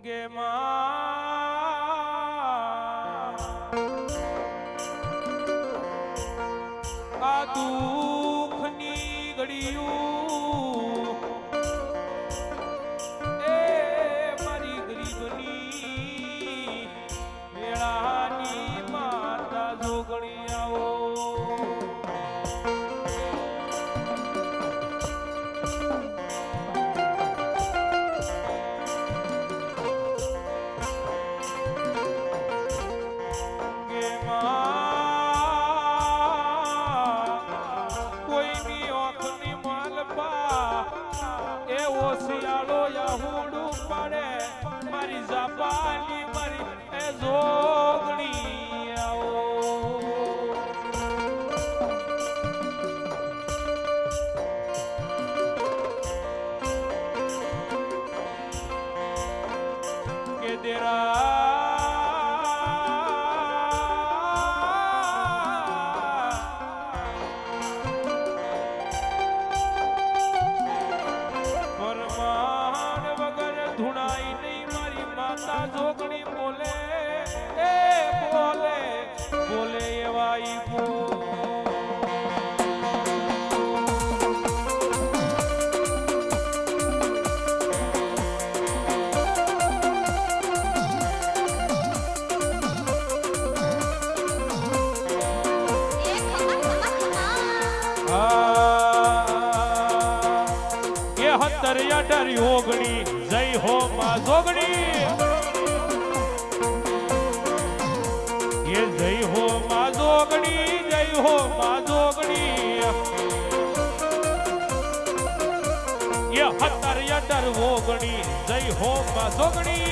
ગે માં આ દુઃખની ઘડીયું એ મારી ગરીબની વેળાની માતા જોગણી આવો શિયાળો યાહુડું પડે મારી જાપાની મારી એ જોગણી આવો કે દેરા ધુણાઈ નહીં મારી માતા જોગણી બોલે એ બોલે બોલે એવા ઈ અઢાર યોગણી જય હો માં જોગણી એ જય હો માં જોગણી જય હો માં જોગણી એ 17 ઓગણી જય હો માં જોગણી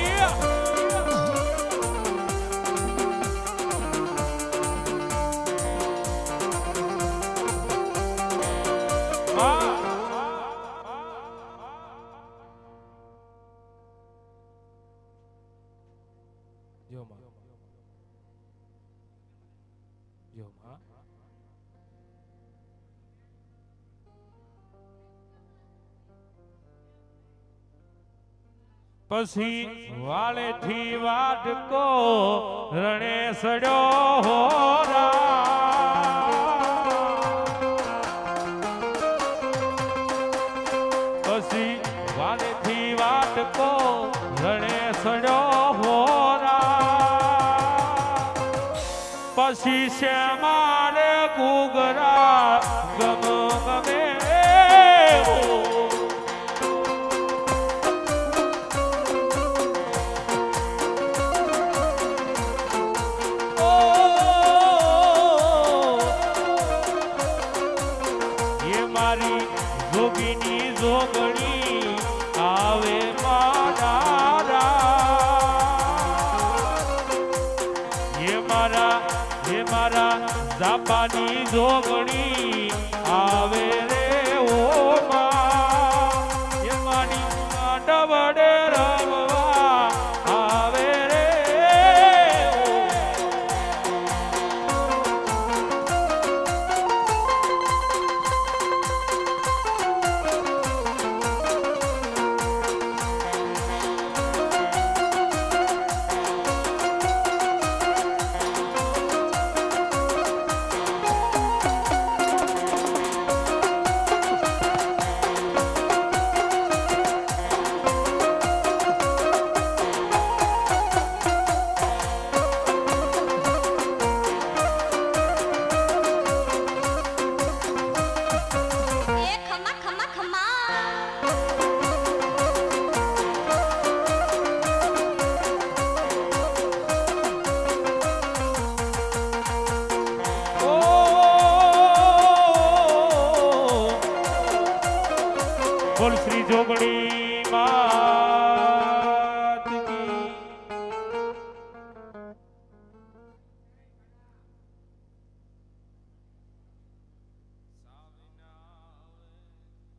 પછી વાળેથી વાટકો રણે સડ્યો પછી વાળેથી વાટકો રણે સડ્યો પછી શ્યામારે ગુગરા ગમ ગમે જોગીની જોગણી આવે મારા એ મારા જાપાની જોગણી આવે રે ઓ માં એ મારી ડબડે રમવા આવે રે બોલ શ્રી જોગણી માં